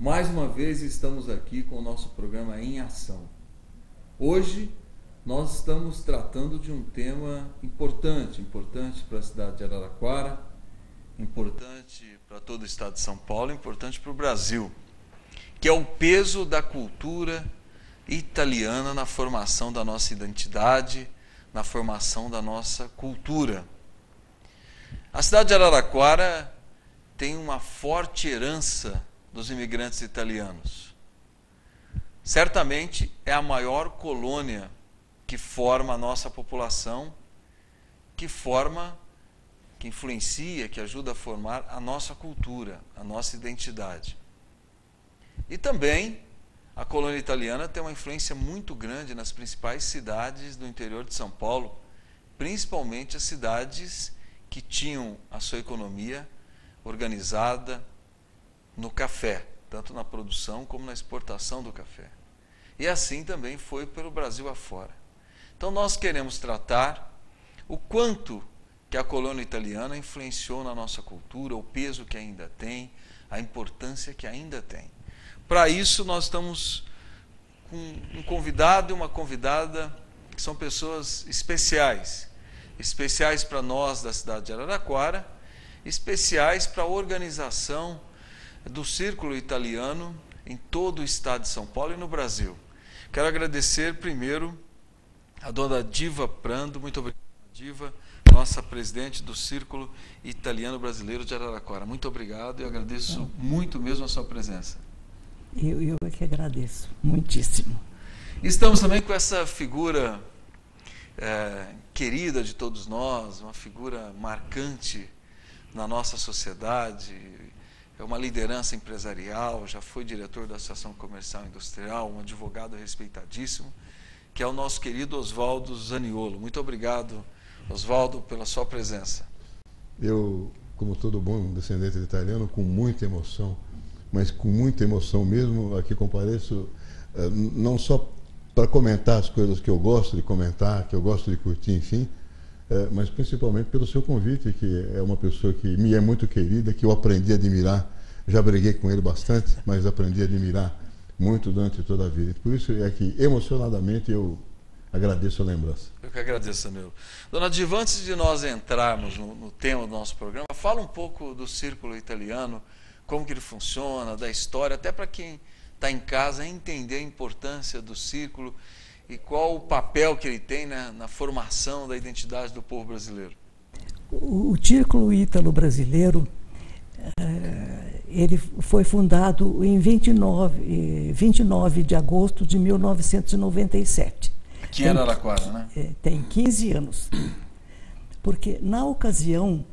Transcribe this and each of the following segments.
Mais uma vez estamos aqui com o nosso programa Em Ação. Hoje nós estamos tratando de um tema importante para a cidade de Araraquara, importante para todo o estado de São Paulo, importante para o Brasil, que é o peso da cultura italiana na formação da nossa identidade, na formação da nossa cultura. A cidade de Araraquara tem uma forte herança dos imigrantes italianos. Certamente é a maior colônia que forma a nossa população, que influencia, que ajuda a formar a nossa cultura, a nossa identidade. E também a colônia italiana tem uma influência muito grande nas principais cidades do interior de São Paulo, principalmente as cidades que tinham a sua economia organizada no café, tanto na produção como na exportação do café. E assim também foi pelo Brasil afora. Então nós queremos tratar o quanto que a colônia italiana influenciou na nossa cultura, o peso que ainda tem, a importância que ainda tem. Para isso nós estamos com um convidado e uma convidada que são pessoas especiais para nós da cidade de Araraquara, especiais para a organização do Círculo Italiano em todo o estado de São Paulo e no Brasil. Quero agradecer primeiro a dona Diva Prando, muito obrigado, Diva, nossa presidente do Círculo Italiano Brasileiro de Araraquara. Muito obrigado e agradeço muito mesmo a sua presença. Eu é que agradeço, muitíssimo. Estamos também com essa figura querida de todos nós, uma figura marcante na nossa sociedade, é uma liderança empresarial, já foi diretor da Associação Comercial e Industrial, um advogado respeitadíssimo, que é o nosso querido Oswaldo Zaniolo. Muito obrigado, Oswaldo, pela sua presença. Eu, como todo bom descendente de italiano, com muita emoção, mas com muita emoção mesmo, aqui compareço, não só para comentar as coisas que eu gosto de comentar, que eu gosto de curtir, enfim, mas principalmente pelo seu convite, que é uma pessoa que me é muito querida, que eu aprendi a admirar. Já briguei com ele bastante, mas aprendi a admirar muito durante toda a vida. Por isso é que, emocionadamente, eu agradeço a lembrança. Eu que agradeço, Danilo. Dona Diva, antes de nós entrarmos no tema do nosso programa, fala um pouco do Círculo Italiano, como que ele funciona, da história, até para quem está em casa entender a importância do Círculo e qual o papel que ele tem na formação da identidade do povo brasileiro. O Círculo Ítalo Brasileiro, ele foi fundado em 29 de agosto de 1997. Aqui em Araraquara, né? Tem 15 anos. Porque, na ocasião,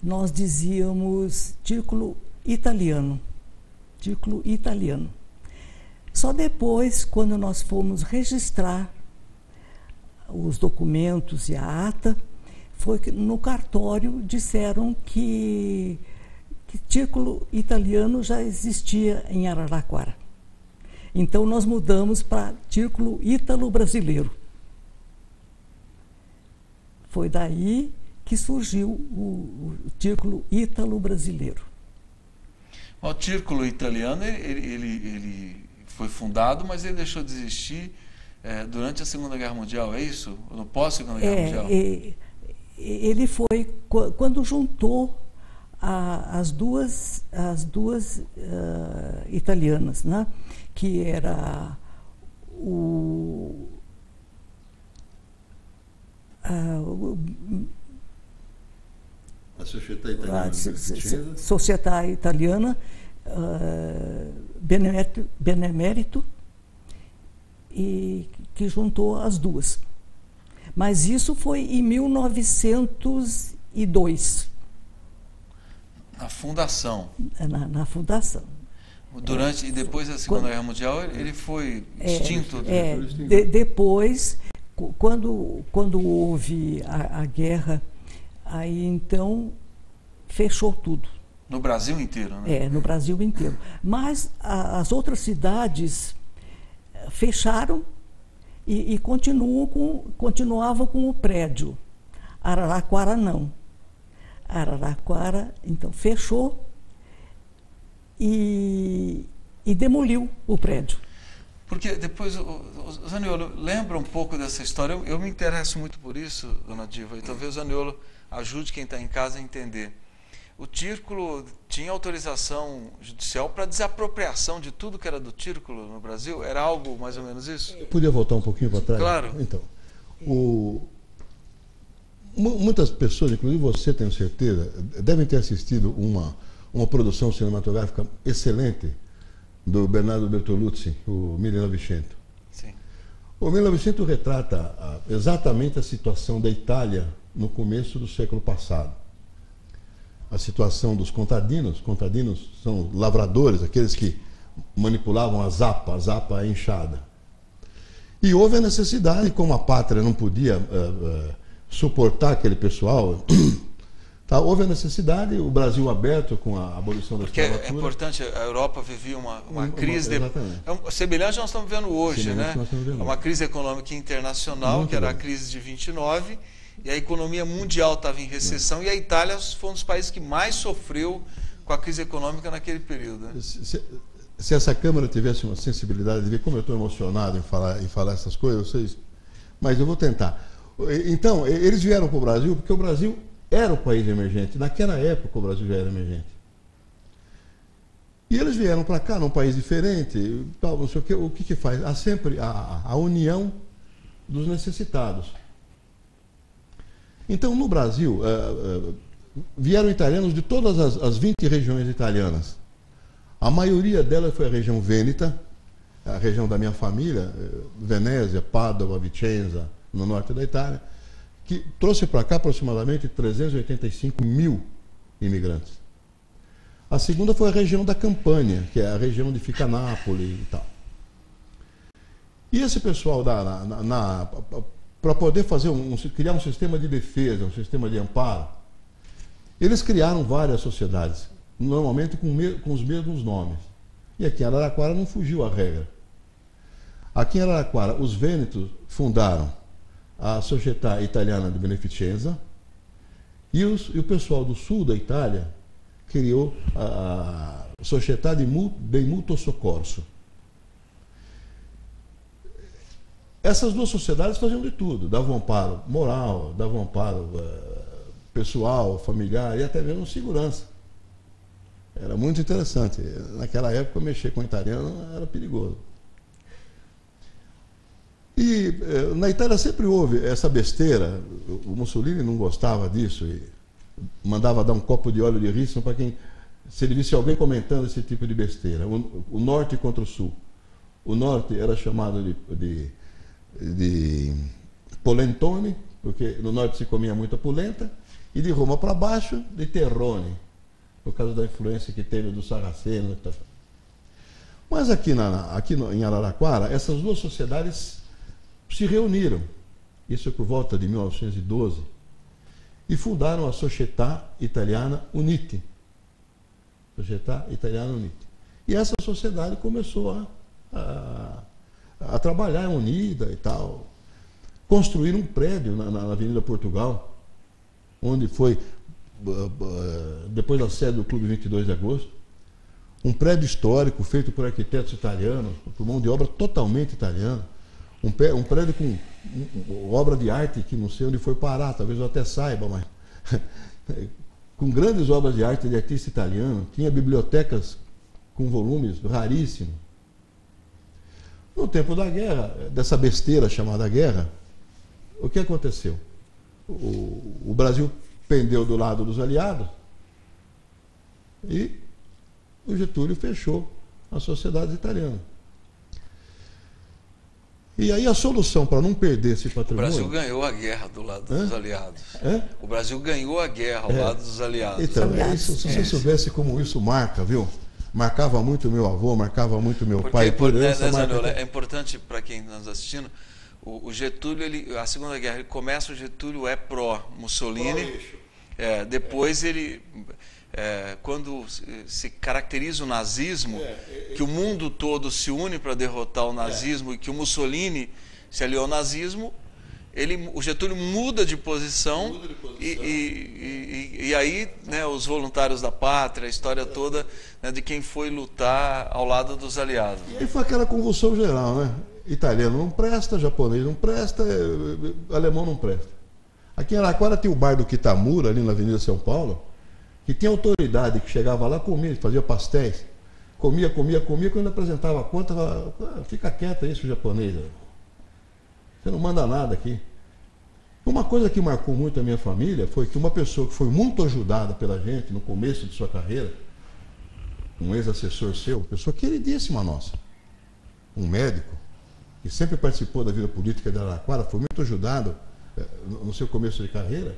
nós dizíamos Círculo Italiano. Círculo Italiano. Só depois, quando nós fomos registrar os documentos e a ata, foi que no cartório disseram que Círculo Italiano já existia em Araraquara. Então nós mudamos para Círculo Ítalo Brasileiro. Foi daí que surgiu o Círculo Ítalo Brasileiro. O Círculo Italiano, ele foi fundado, mas ele deixou de existir durante a Segunda Guerra Mundial, é isso? No pós-Segunda Guerra Mundial? Ele foi quando juntou as duas italianas, né? Que era a Società Italiana Benemérito, e que juntou as duas. Mas isso foi em 1902. Na fundação. Na fundação. E depois da Segunda Guerra Mundial, ele foi extinto? Depois, quando houve a guerra, aí então fechou tudo. No Brasil inteiro, né? No Brasil inteiro. Mas as outras cidades fecharam e continuavam com o prédio. Araraquara não. Araraquara, então, fechou e e demoliu o prédio. Porque depois, Zaniolo, lembra um pouco dessa história? Eu me interesso muito por isso, dona Diva, e talvez o Zaniolo ajude quem está em casa a entender. O Círculo tinha autorização judicial para desapropriação de tudo que era do Círculo no Brasil? Era algo mais ou menos isso? Eu podia voltar um pouquinho para trás? Claro. Então, muitas pessoas, inclusive você, tenho certeza, devem ter assistido uma produção cinematográfica excelente do Bernardo Bertolucci, o 1900. Sim. O 1900 retrata exatamente a situação da Itália no começo do século passado. A situação dos contadinos. Contadinos são lavradores, aqueles que manipulavam a zapa é enxada. E houve a necessidade, como a pátria não podia suportar aquele pessoal, tá, houve a necessidade, o Brasil aberto com a abolição da escravatura. Porque é importante, a Europa vivia uma crise, exatamente. semelhante nós estamos vendo hoje, né? Vendo. Uma crise econômica internacional, muito que era a crise de 29, e a economia mundial estava em recessão, e a Itália foi um dos países que mais sofreu com a crise econômica naquele período. Né? Se essa Câmara tivesse uma sensibilidade de ver como eu estou emocionado em falar essas coisas, mas eu vou tentar. Então, eles vieram para o Brasil porque o Brasil era o país emergente. Naquela época o Brasil já era emergente. E eles vieram para cá, num país diferente, tal, não sei o quê. O que faz? Há sempre a união dos necessitados. Então, no Brasil, vieram italianos de todas as 20 regiões italianas. A maioria delas foi a região vêneta, a região da minha família, Venezia, Pádua, Vicenza, no norte da Itália, que trouxe para cá aproximadamente 385 mil imigrantes. A segunda foi a região da Campânia, que é a região onde fica Nápoles e tal. E esse pessoal, para poder criar um sistema de defesa, um sistema de amparo, eles criaram várias sociedades, normalmente com os mesmos nomes. E aqui em Araraquara não fugiu a regra. Aqui em Araraquara, os vênetos fundaram a Società Italiana di Beneficenza e o pessoal do sul da Itália criou a Società dei Mutuo Soccorso. Essas duas sociedades faziam de tudo, davam amparo moral, davam amparo pessoal, familiar e até mesmo segurança. Era muito interessante. Naquela época, mexer com italiano era perigoso. E na Itália sempre houve essa besteira. O Mussolini não gostava disso e mandava dar um copo de óleo de rícino para quem, se ele visse alguém comentando esse tipo de besteira. O norte contra o sul. O norte era chamado de polentone, porque no norte se comia muita polenta, e de Roma para baixo, de terrone, por causa da influência que teve do sarraceno. Mas aqui em Araraquara, essas duas sociedades se reuniram, isso por volta de 1912, e fundaram a Società Italiana Uniti. Società Italiana Uniti. E essa sociedade começou a trabalhar unida e tal. Construíram um prédio na Avenida Portugal, onde foi, depois da sede do Clube 22 de Agosto, um prédio histórico feito por arquitetos italianos, por mão de obra totalmente italiana. Um prédio com obra de arte que não sei onde foi parar, talvez eu até saiba, mas com grandes obras de arte de artista italiano, tinha bibliotecas com volumes raríssimos. No tempo da guerra, dessa besteira chamada guerra, o que aconteceu? O Brasil pendeu do lado dos aliados e o Getúlio fechou a sociedade italiana. E aí a solução para não perder esse patrimônio... O Brasil ganhou a guerra do lado dos aliados. O Brasil ganhou a guerra ao lado dos aliados. Então, se você soubesse como isso marca, viu? Marcava muito meu avô, marcava muito meu pai. É importante para quem está nos assistindo, o Getúlio, a Segunda Guerra, ele começa, o Getúlio é pró-Mussolini. Depois ele... quando se caracteriza o nazismo, que o mundo todo se une para derrotar o nazismo e que o Mussolini se aliou ao nazismo, o Getúlio muda de posição, e aí, né, os voluntários da pátria, a história toda, né, de quem foi lutar ao lado dos aliados. E aí foi aquela convulsão geral, né? Italiano não presta, japonês não presta, alemão não presta. Aqui em Araraquara tem o bar do Kitamura, ali na Avenida São Paulo, que tinha autoridade que chegava lá, comia, fazia pastéis, comia, quando apresentava a conta, falava, fica quieto isso, japonês. Você não manda nada aqui. Uma coisa que marcou muito a minha família foi que uma pessoa que foi muito ajudada pela gente no começo de sua carreira, um ex-assessor seu, pessoa queridíssima nossa, um médico, que sempre participou da vida política de Araraquara, foi muito ajudado no seu começo de carreira,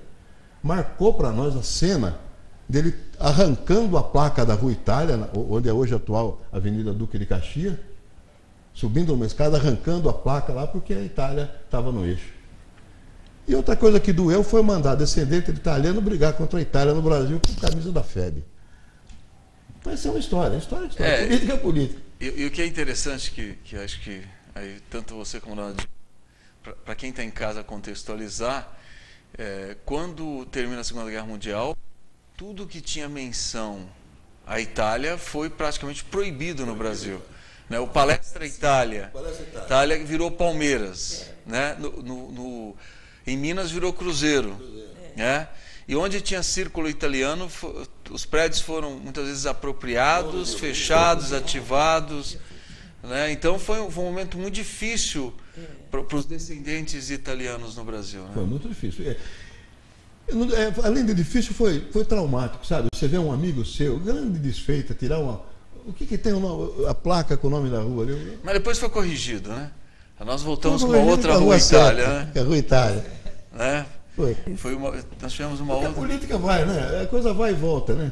marcou para nós a cena dele arrancando a placa da Rua Itália, onde é hoje a atual Avenida Duque de Caxias, subindo uma escada, arrancando a placa lá, porque a Itália estava no eixo. E outra coisa que doeu foi mandar descendente de italiano brigar contra a Itália no Brasil com camisa da FEB. Mas isso é uma história, política é política. E o que é interessante, que acho que aí, tanto você como nós, para quem está em casa contextualizar, quando termina a Segunda Guerra Mundial, tudo que tinha menção à Itália foi praticamente proibido no Brasil. Né? O Palestra Itália. Itália virou Palmeiras. Né? Em Minas virou Cruzeiro. Né? E onde tinha círculo italiano, os prédios foram muitas vezes apropriados, fechados, ativados. Né? Então foi um momento muito difícil para os descendentes italianos no Brasil. Né? Foi muito difícil. Além de difícil, foi traumático, sabe? Você vê um amigo seu, grande desfeita, tirar uma... O que tem a placa com o nome da rua ali? Mas depois foi corrigido, né? Nós voltamos com uma outra Rua Itália, né? A Rua Itália. Né? Nós tivemos uma outra... A política vai, né? A coisa vai e volta, né?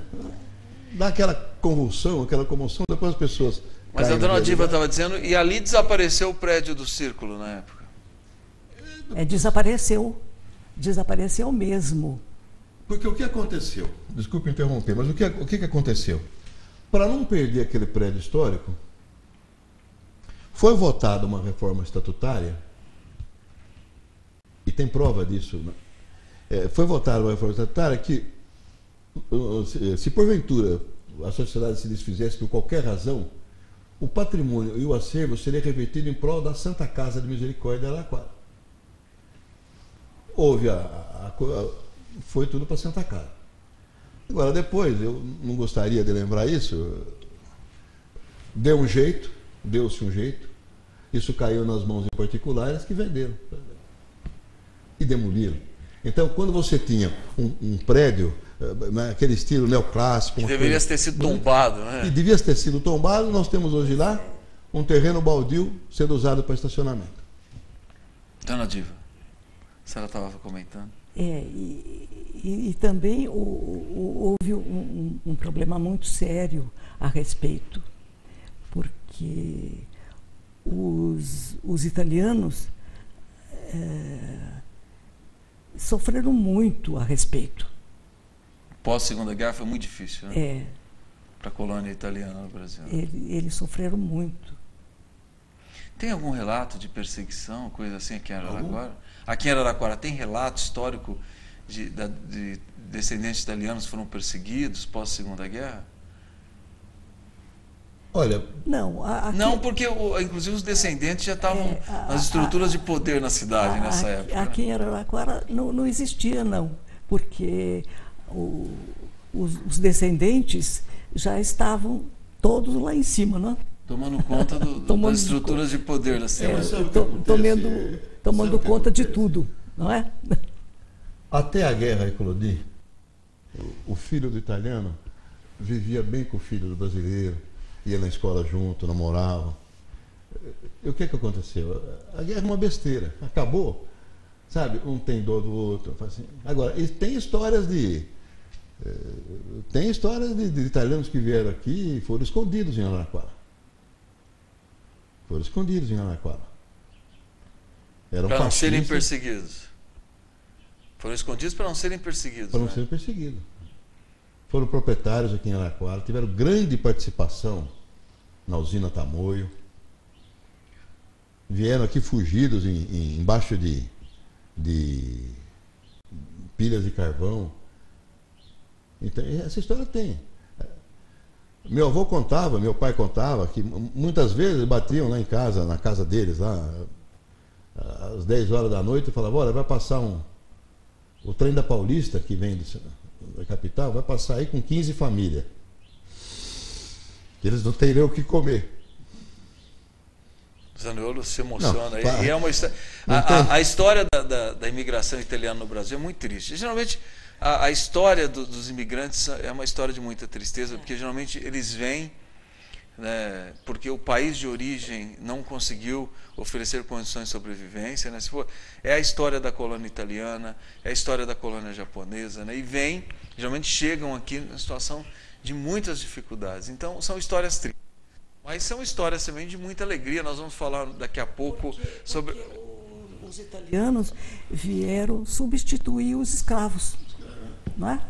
Dá aquela convulsão, aquela comoção, depois as pessoas... Mas a dona Diva estava dizendo, e ali desapareceu o prédio do Círculo na época. Desapareceu. Desapareceu mesmo. Porque o que aconteceu? Desculpe interromper, mas o que aconteceu? Para não perder aquele prédio histórico, foi votada uma reforma estatutária, e tem prova disso, né? Foi votada uma reforma estatutária que, se porventura a sociedade se desfizesse por qualquer razão, o patrimônio e o acervo seria revertido em prol da Santa Casa de Misericórdia de Araraquara. Houve foi tudo para Santa Casa. Agora, depois, eu não gostaria de lembrar isso, deu-se um jeito, isso caiu nas mãos de particulares que venderam e demoliram. Então, quando você tinha um prédio, aquele estilo neoclássico... Que deveria ter sido tombado, né? E devia ter sido tombado, nós temos hoje lá um terreno baldio sendo usado para estacionamento. Dona Diva, a senhora estava comentando. E também houve um problema muito sério a respeito, porque os italianos sofreram muito a respeito. Pós-Segunda Guerra foi muito difícil, né? Para a colônia italiana no Brasil. Eles sofreram muito. Tem algum relato de perseguição, coisa assim aqui em Araraquara? Aqui em Araraquara tem relato histórico de descendentes italianos que foram perseguidos pós-Segunda Guerra? Olha... Não, porque inclusive os descendentes já estavam nas estruturas de poder na cidade nessa época. Aqui em Araraquara não existia, não, porque os descendentes já estavam todos lá em cima, não? Tomando conta das estruturas de poder da cidade. Tomando conta de tudo, não é? Até a guerra eclodir, o filho do italiano vivia bem com o filho do brasileiro, ia na escola junto, namorava. E o que aconteceu? A guerra é uma besteira, acabou, sabe? Um tem dor do outro. Assim. Agora, tem histórias de italianos que vieram aqui e foram escondidos em Araraquara. Para não serem perseguidos. Foram escondidos para não serem perseguidos. Para não serem perseguidos. Foram proprietários aqui em Araraquara, tiveram grande participação na usina Tamoio. Vieram aqui fugidos embaixo de de pilhas de carvão. Então, essa história tem. Meu avô contava, meu pai contava, que muitas vezes batiam lá em casa, na casa deles, lá, às 10 horas da noite, e falavam, olha, vai passar o trem da Paulista, que vem da capital, vai passar aí com 15 famílias. Eles não teriam o que comer. Zaniolo se emociona. Não, e é uma a história da imigração italiana no Brasil é muito triste. Geralmente, a história dos imigrantes é uma história de muita tristeza, porque geralmente eles vêm, né, porque o país de origem não conseguiu oferecer condições de sobrevivência. Né? Se for, é a história da colônia italiana, é a história da colônia japonesa, né? E vêm, geralmente chegam aqui numa situação de muitas dificuldades. Então, são histórias tristes. Mas são histórias também de muita alegria. Nós vamos falar daqui a pouco sobre... Os italianos vieram substituir os escravos, não é?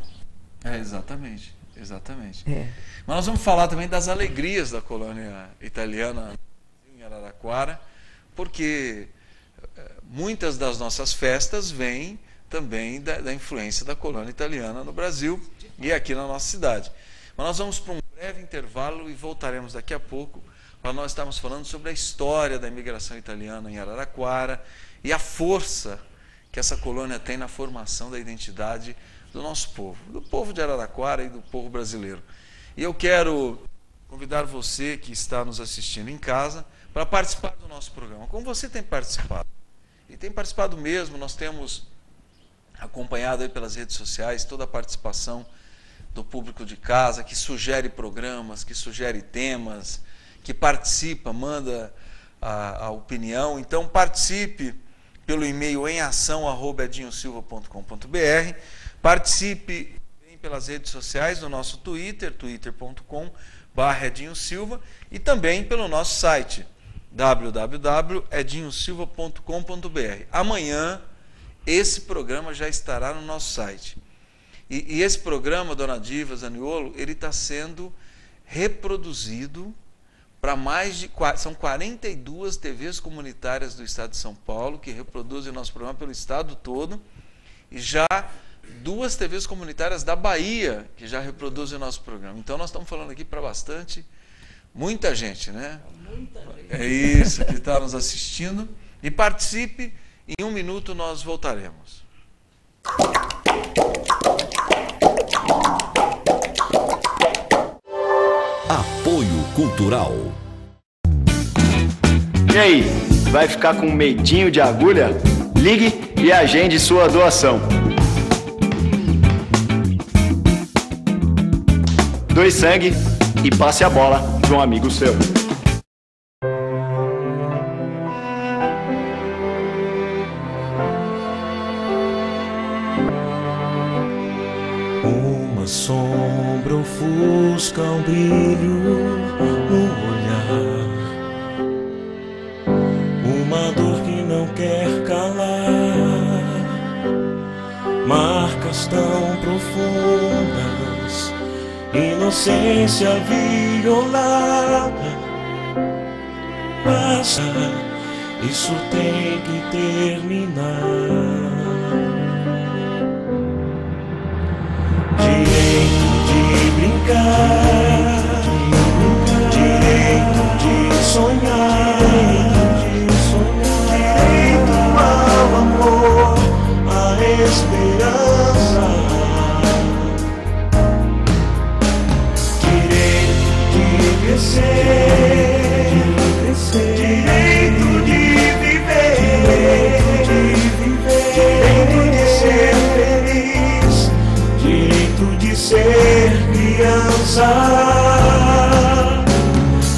Exatamente, exatamente. É. Mas nós vamos falar também das alegrias da colônia italiana em Araraquara, porque muitas das nossas festas vêm também da influência da colônia italiana no Brasil e aqui na nossa cidade. Mas nós vamos para um breve intervalo e voltaremos daqui a pouco para nós estarmos falando sobre a história da imigração italiana em Araraquara e a força que essa colônia tem na formação da identidade do nosso povo, do povo de Araraquara e do povo brasileiro. E eu quero convidar você que está nos assistindo em casa para participar do nosso programa, como você tem participado. E tem participado mesmo, nós temos acompanhado aí pelas redes sociais toda a participação do público de casa, que sugere programas, que sugere temas, que participa, manda a opinião. Então participe pelo e-mail emação@edinhosilva.com.br, participe pelas redes sociais, no nosso Twitter, twitter.com/edinhosilva, e também pelo nosso site, www.edinhosilva.com.br. Amanhã esse programa já estará no nosso site. E esse programa, Dona Diva, Zaniolo, ele está sendo reproduzido para são 42 TVs comunitárias do Estado de São Paulo que reproduzem o nosso programa pelo Estado todo, e já 2 TVs comunitárias da Bahia que já reproduzem o nosso programa. Então nós estamos falando aqui para muita gente, né? Muita gente. É isso, que está nos assistindo. E participe, em 1 minuto nós voltaremos. Apoio Cultural. E aí, vai ficar com medinho de agulha? Ligue e agende sua doação. Doe sangue e passe a bola para um amigo seu. Uma sombra ofusca um brilho no olhar, uma dor que não quer calar, marcas tão profundas, inocência violada. Passa, isso tem que terminar. Direito de brincar, direito de sonhar, direito ao amor, à esperança, direito de crescer, direito de viver, direito de ser feliz, direito de ser criança,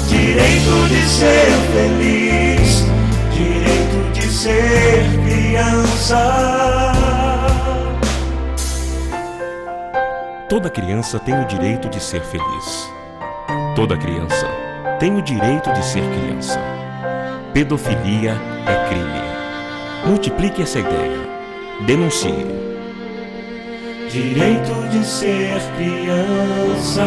direito de ser feliz, direito de ser criança. Toda criança tem o direito de ser feliz. Toda criança tem o direito de ser criança. Pedofilia é crime. Multiplique essa ideia. Denuncie. Direito de ser criança.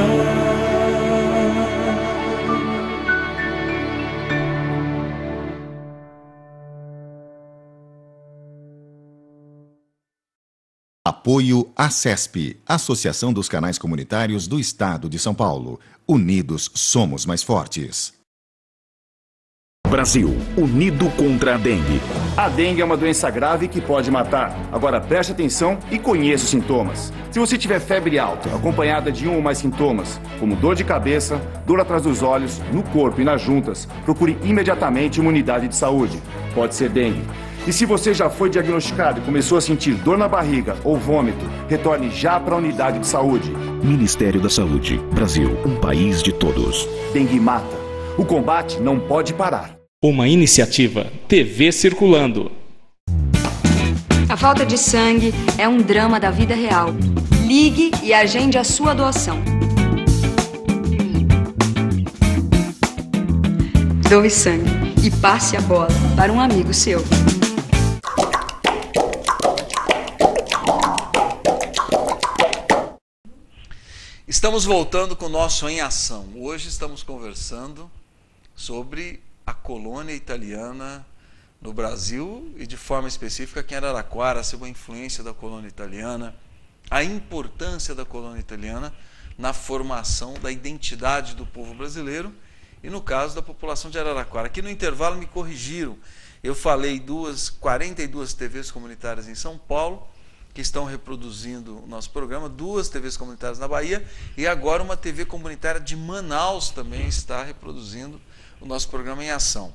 Apoio ACESP, Associação dos Canais Comunitários do Estado de São Paulo. Unidos somos mais fortes. Brasil, unido contra a dengue. A dengue é uma doença grave que pode matar. Agora preste atenção e conheça os sintomas. Se você tiver febre alta, acompanhada de um ou mais sintomas, como dor de cabeça, dor atrás dos olhos, no corpo e nas juntas, procure imediatamente uma unidade de saúde. Pode ser dengue. E se você já foi diagnosticado e começou a sentir dor na barriga ou vômito, retorne já para a unidade de saúde. Ministério da Saúde. Brasil, um país de todos. Dengue mata. O combate não pode parar. Uma iniciativa TV Circulando. A falta de sangue é um drama da vida real. Ligue e agende a sua doação. Doe sangue e passe a bola para um amigo seu. Estamos voltando com o nosso Em Ação. Hoje estamos conversando sobre a colônia italiana no Brasil e de forma específica aqui em Araraquara, sobre a influência da colônia italiana, a importância da colônia italiana na formação da identidade do povo brasileiro e no caso da população de Araraquara. Aqui no intervalo me corrigiram, eu falei 42 TVs comunitárias em São Paulo, que estão reproduzindo o nosso programa, 2 TVs comunitárias na Bahia e agora uma TV comunitária de Manaus também está reproduzindo o nosso programa Em Ação.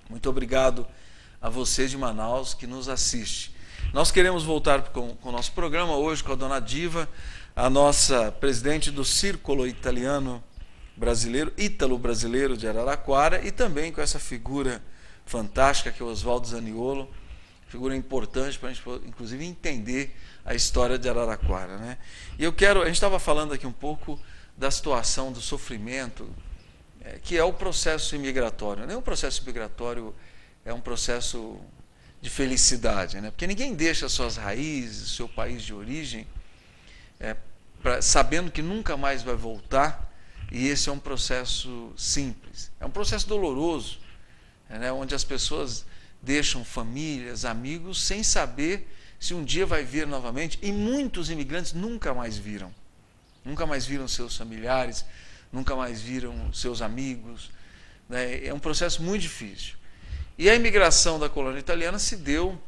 Muito obrigado a você de Manaus que nos assiste. Nós queremos voltar com o nosso programa hoje com a dona Diva, a nossa presidente do Círculo Italiano Brasileiro, Ítalo-Brasileiro de Araraquara, e também com essa figura fantástica que é o Oswaldo Zaniolo, figura importante para a gente, inclusive, entender a história de Araraquara, né? E a gente estava falando aqui um pouco da situação do sofrimento, que é o processo imigratório. Nem um processo imigratório é um processo de felicidade, né? Porque ninguém deixa suas raízes, seu país de origem, sabendo que nunca mais vai voltar, e esse é um processo simples. É um processo doloroso, né? Onde as pessoas deixam famílias, amigos, sem saber se um dia vai vir novamente, e muitos imigrantes nunca mais viram seus familiares, nunca mais viram seus amigos, né? É um processo muito difícil. E a imigração da colônia italiana se deu,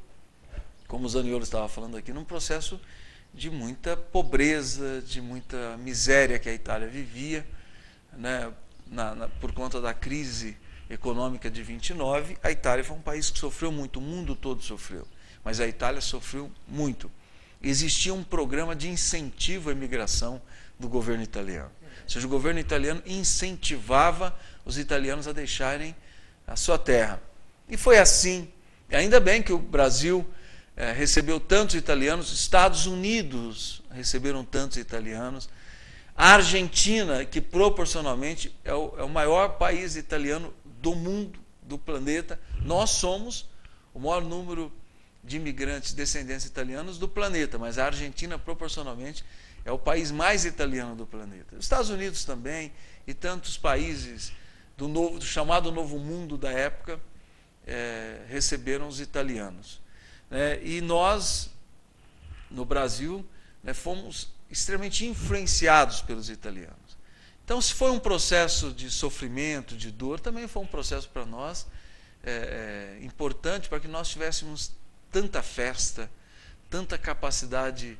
como o Zaniolo estava falando aqui, num processo de muita pobreza, de muita miséria que a Itália vivia, né? Por conta da crise econômica de 29, a Itália foi um país que sofreu muito, o mundo todo sofreu, mas a Itália sofreu muito. Existia um programa de incentivo à imigração do governo italiano. Ou seja, o governo italiano incentivava os italianos a deixarem a sua terra. E foi assim. E ainda bem que o Brasil recebeu tantos italianos, Estados Unidos receberam tantos italianos, a Argentina, que proporcionalmente é o maior país italiano do mundo, do planeta, nós somos o maior número de imigrantes descendentes italianos do planeta, mas a Argentina proporcionalmente é o país mais italiano do planeta. Os Estados Unidos também e tantos países do chamado Novo Mundo da época receberam os italianos. E nós, no Brasil, fomos extremamente influenciados pelos italianos. Então, se foi um processo de sofrimento, de dor, também foi um processo para nós importante para que nós tivéssemos tanta festa, tanta capacidade,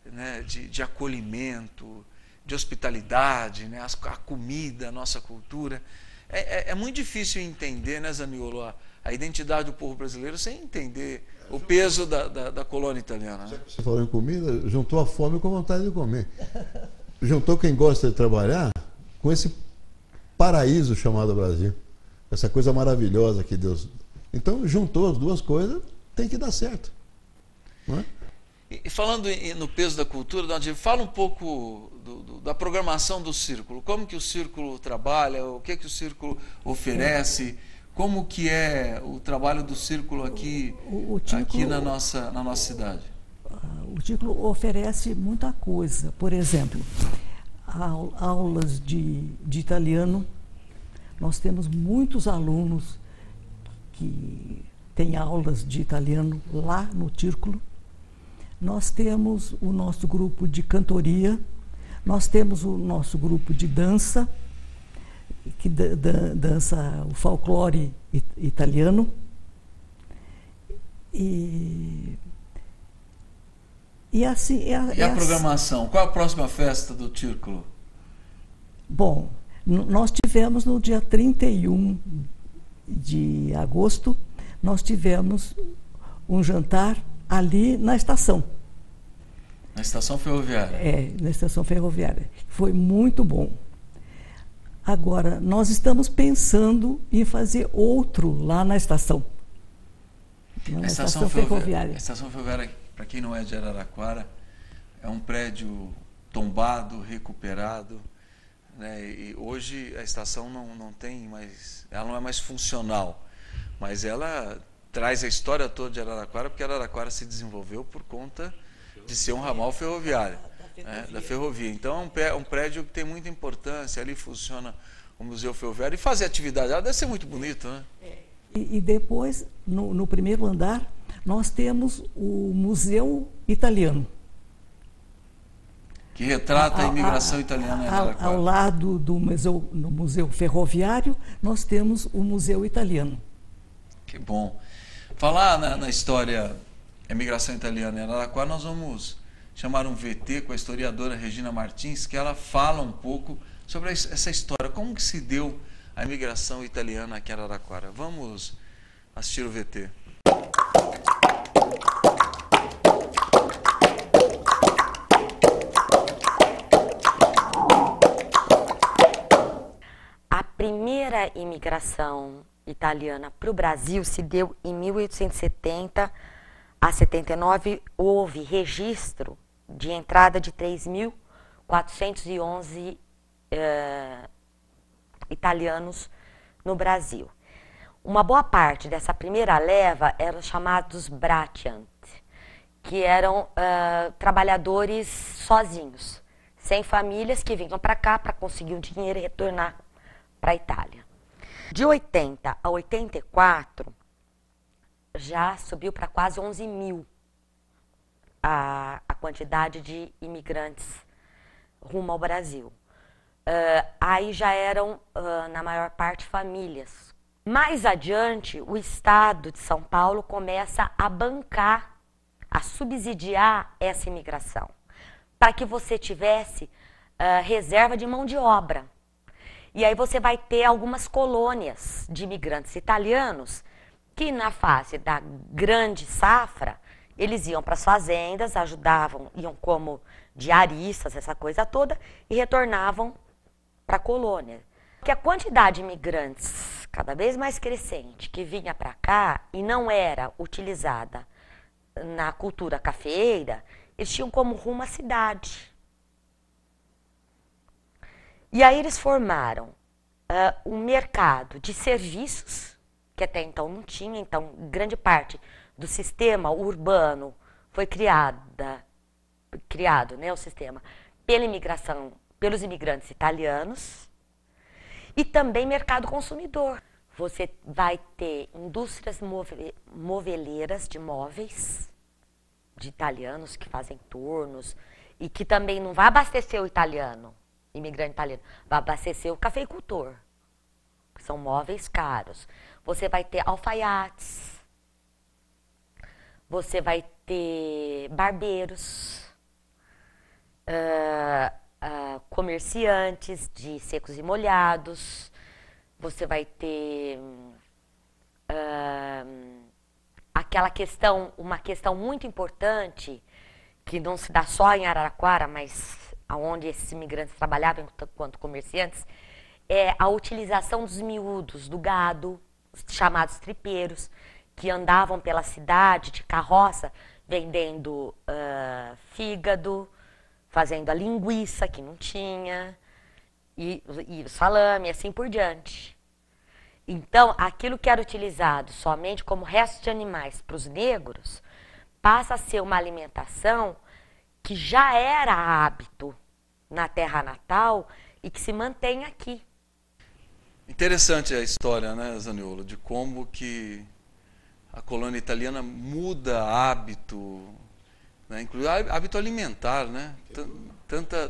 né, de acolhimento, de hospitalidade, né, a comida, a nossa cultura. É muito difícil entender, né, Zaniolo, a identidade do povo brasileiro sem entender o peso da colônia italiana. Né? Você falou em comida, juntou a fome com a vontade de comer. Juntou quem gosta de trabalhar com esse paraíso chamado Brasil. Essa coisa maravilhosa que Deus... Então, juntou as duas coisas, tem que dar certo. Não é? E falando no peso da cultura, fala um pouco da programação do Círculo. Como que o Círculo trabalha, o que o Círculo oferece, como que é o trabalho do Círculo aqui, aqui na nossa cidade? O Círculo oferece muita coisa. Por exemplo, aulas de italiano. Nós temos muitos alunos que têm aulas de italiano lá no Círculo. Nós temos o nosso grupo de cantoria, nós temos o nosso grupo de dança, que dança o folclore italiano. E assim... E a programação? Qual a próxima festa do Círculo? Bom, nós tivemos no dia 31 de agosto, nós tivemos um jantar ali na estação. Na estação ferroviária? Na estação ferroviária. Foi muito bom. Agora, nós estamos pensando em fazer outro lá na estação. A estação ferroviária. A estação ferroviária, para quem não é de Araraquara, é um prédio tombado, recuperado, né? E hoje a estação não tem mais, ela não é mais funcional, mas ela traz a história toda de Araraquara, porque Araraquara se desenvolveu por conta de ser um ramal ferroviário, da ferrovia. Então é um prédio que tem muita importância, ali funciona o Museu Ferroviário, e fazer atividade, ela deve ser muito bonito, né? E depois, no primeiro andar, nós temos o Museu Italiano. Que retrata a imigração italiana em Araraquara. Ao lado do Museu Ferroviário, nós temos o Museu Italiano. Que bom. Falar na história da imigração italiana em Araraquara, nós vamos chamar um VT com a historiadora Regina Martins, que ela fala um pouco sobre essa história, como que se deu a imigração italiana aqui em Araraquara. Vamos assistir o VT. A primeira imigração italiana para o Brasil se deu em 1870 a 79. Houve registro de entrada de 3.411 italianos no Brasil. Uma boa parte dessa primeira leva eram chamados braccianti, que eram trabalhadores sozinhos, sem famílias, que vinham para cá para conseguir o dinheiro e retornar para a Itália. De 80 a 84, já subiu para quase 11 mil a quantidade de imigrantes rumo ao Brasil. Aí já eram, na maior parte, famílias. Mais adiante, o Estado de São Paulo começa a bancar, a subsidiar essa imigração, para que você tivesse reserva de mão de obra. E aí você vai ter algumas colônias de imigrantes italianos que, na fase da grande safra, eles iam para as fazendas, ajudavam, iam como diaristas, essa coisa toda, e retornavam para a colônia. Porque a quantidade de imigrantes cada vez mais crescente que vinha para cá e não era utilizada na cultura cafeeira, eles tinham como rumo a cidade. E aí eles formaram um mercado de serviços, que até então não tinha. Então, grande parte do sistema urbano foi criado, né, o sistema, pela imigração, pelos imigrantes italianos, e também mercado consumidor. Você vai ter indústrias moveleiras de móveis, de italianos que fazem tornos, e que também não vai abastecer o italiano, imigrante italiano, vai abastecer o cafeicultor, que são móveis caros. Você vai ter alfaiates, você vai ter barbeiros, comerciantes de secos e molhados, você vai ter aquela questão, uma questão muito importante, que não se dá só em Araraquara, mas onde esses imigrantes trabalhavam enquanto comerciantes, é a utilização dos miúdos, do gado, os chamados tripeiros, que andavam pela cidade de carroça, vendendo fígado, fazendo a linguiça, que não tinha, e o salame, assim por diante. Então, aquilo que era utilizado somente como restos de animais para os negros, passa a ser uma alimentação que já era hábito na terra natal e que se mantém aqui. Interessante a história, né, Zaniolo, de como que a colônia italiana muda hábito, né? Inclusive hábito alimentar, né?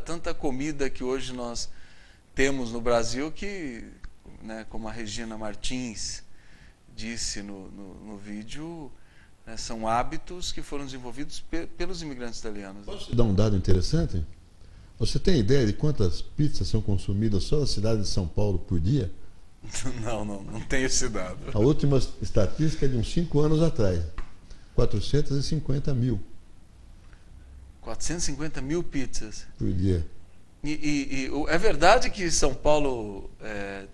Tanta comida que hoje nós temos no Brasil que, né, como a Regina Martins disse no vídeo, né, são hábitos que foram desenvolvidos pelos imigrantes italianos. Posso te dar um dado interessante? Você tem ideia de quantas pizzas são consumidas só na cidade de São Paulo por dia? Não tenho esse dado. A última estatística é de uns 5 anos atrás. 450 mil. 450 mil pizzas. Por dia. E é verdade que São Paulo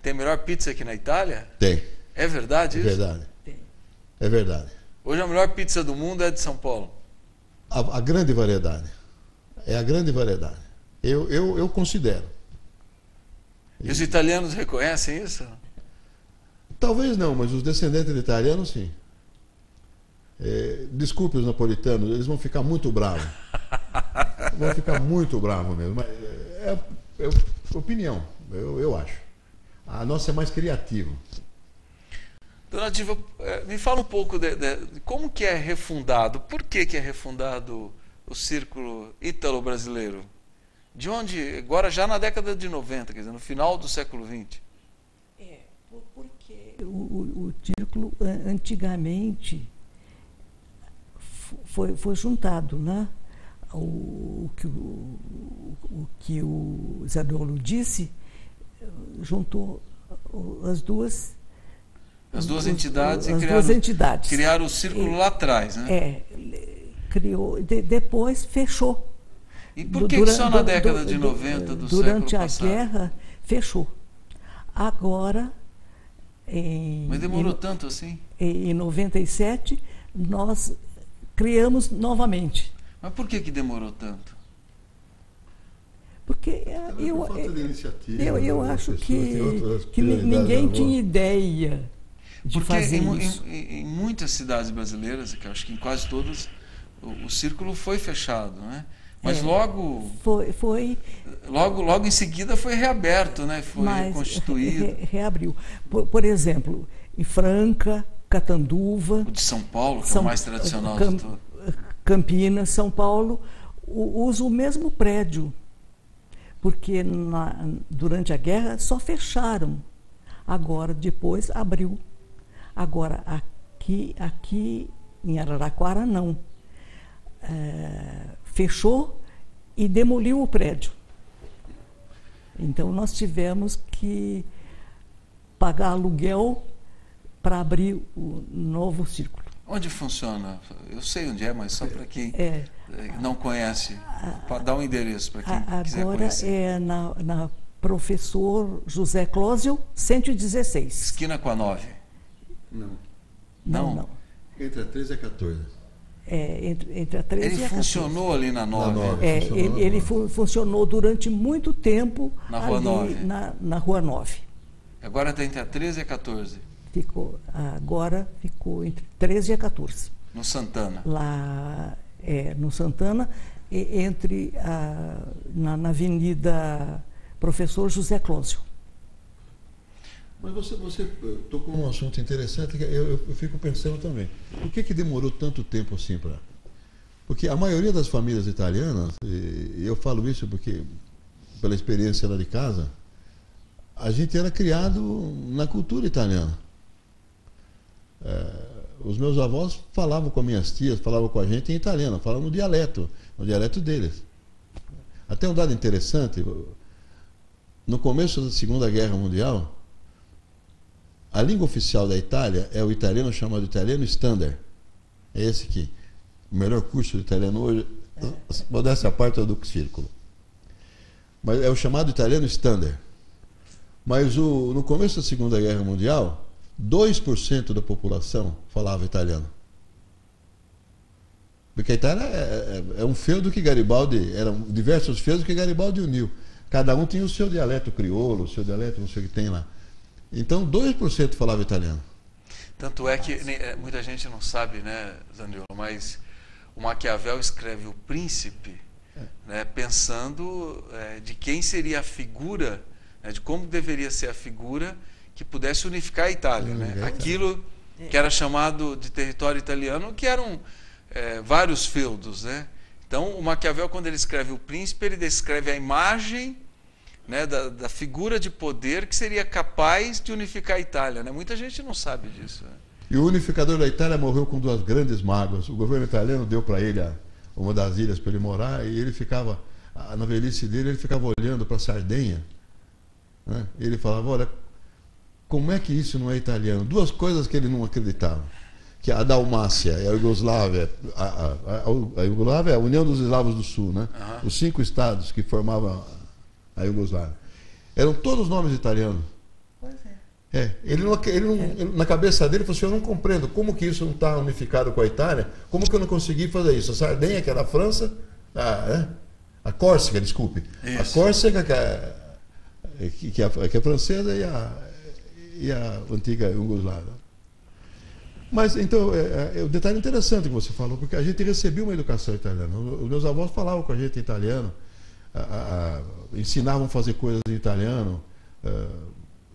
tem a melhor pizza aqui na Itália? Tem. É verdade isso? É verdade. Tem. É verdade. Hoje a melhor pizza do mundo é de São Paulo? A grande variedade. É a grande variedade. Eu considero. E os italianos reconhecem isso? Talvez não, mas os descendentes de italianos, sim. Desculpe os napolitanos, eles vão ficar muito bravos. Vão ficar muito bravos mesmo. Mas é opinião, eu acho. A nossa é mais criativa. Dona Diva, me fala um pouco de como que é refundado, por que é refundado o Círculo Ítalo-Brasileiro? De onde, agora já na década de 90, quer dizer, no final do século XX? Porque o Círculo, antigamente, foi juntado, né? O que o Zaniolo disse, juntou as duas entidades criaram o Círculo lá atrás, né? Criou, depois fechou. E por que só na década de 90 do século passado? Durante a guerra, fechou. Agora, mas demorou tanto assim? Em 97, nós criamos novamente. Mas por que demorou tanto? Porque eu acho que ninguém tinha ideia de fazer isso. Em muitas cidades brasileiras, que acho que em quase todas, o Círculo foi fechado, né? Mas logo em seguida foi reaberto, né? Foi reconstituído. Reabriu. Por exemplo, em Franca, Catanduva... O de São Paulo, que é o mais tradicional de tudo. Campinas, São Paulo, usa o mesmo prédio, porque durante a guerra só fecharam. Agora, depois, abriu. Agora, aqui em Araraquara, não. Fechou e demoliu o prédio. Então, nós tivemos que pagar aluguel para abrir o novo Círculo. Onde funciona? Eu sei onde é, mas só para quem não conhece, para dar um endereço para quem quiser conhecer. Agora é na Professor José Clósio, 116. Esquina com a 9? Não. Entre a 13 e a 14. Entre a 13 e a 14. Ele funcionou ali na 9? Ele funcionou durante muito tempo na Rua 9. Na Rua 9. Agora está entre a 13 e a 14? Agora ficou entre 13 e a 14. No Santana? Lá, no Santana, na Avenida Professor José Clósio. Mas você tocou num assunto interessante que eu fico pensando também. Por que demorou tanto tempo assim para... Porque a maioria das famílias italianas, e eu falo isso porque, pela experiência lá de casa, a gente era criado na cultura italiana. Os meus avós falavam com minhas tias, falavam com a gente em italiano, falavam no dialeto deles. Até um dado interessante, no começo da Segunda Guerra Mundial, a língua oficial da Itália é o italiano chamado italiano standard. É esse aqui. O melhor curso de italiano hoje, modéstia à parte, é do Círculo. Mas é o chamado italiano standard. Mas no começo da Segunda Guerra Mundial, 2% da população falava italiano. Porque a Itália é um feudo que Garibaldi, eram diversos feudos que Garibaldi uniu. Cada um tinha o seu dialeto crioulo, o seu dialeto, não sei o que tem lá. Então, 2% falava italiano. Tanto é que muita gente não sabe, né, Zaniolo, mas o Maquiavel escreve O Príncipe, né, pensando de quem seria a figura, né, de como deveria ser a figura que pudesse unificar a Itália, né? Aquilo que era chamado de território italiano, que eram vários feudos, né? Então, o Maquiavel, quando ele escreve O Príncipe, ele descreve a imagem, né, da figura de poder que seria capaz de unificar a Itália, né? Muita gente não sabe disso, né? E o unificador da Itália morreu com 2 grandes mágoas. O governo italiano deu para ele uma das ilhas para ele morar, e ele ficava, na velhice dele, ele ficava olhando para a Sardenha, né? E ele falava, olha, como é que isso não é italiano? 2 coisas que ele não acreditava. Que a Dalmácia e a Iugoslávia, a Iugoslávia é a União dos Eslavos do Sul, né? Os 5 estados que formavam a Iugoslávia. Eram todos nomes italianos. Pois é. Ele na cabeça dele, falou assim, eu não compreendo como que isso não está unificado com a Itália, como que eu não consegui fazer isso? A Sardenha, que é da França, a Córcega, desculpe, isso. A Córcega, que é francesa, e a antiga Iugoslávia. Mas, então, é um detalhe interessante que você falou, porque a gente recebeu uma educação italiana. Os meus avós falavam com a gente em italiano, ensinavam a fazer coisas em italiano.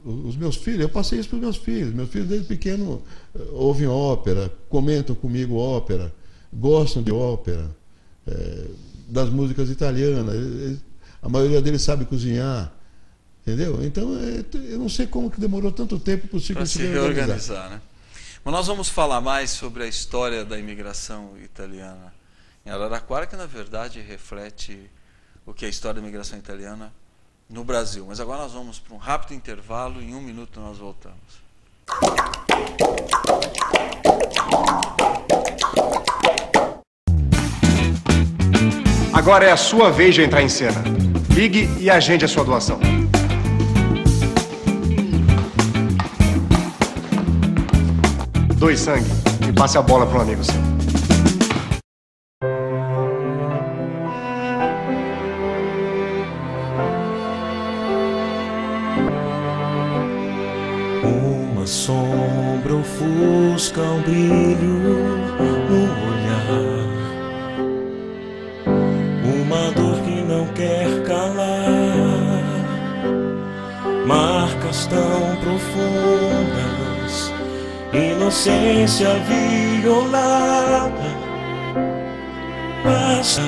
Os meus filhos, eu passei isso para os meus filhos. Meus filhos, desde pequeno, ouvem ópera, comentam comigo ópera, gostam de ópera, das músicas italianas. A maioria deles sabe cozinhar, entendeu? Então, eu não sei como que demorou tanto tempo para o ciclo se reorganizar, né? Mas nós vamos falar mais sobre a história da imigração italiana em Araraquara, que na verdade reflete o que é a história da imigração italiana no Brasil. Mas agora nós vamos para um rápido intervalo e em 1 minuto nós voltamos. Agora é a sua vez de entrar em cena. Ligue e agende a sua doação. Doe sangue e passe a bola para um amigo seu. Uma sombra ofusca um brilho no olhar, uma dor que não quer calar, marcas tão profundas, inocência violada. Basta,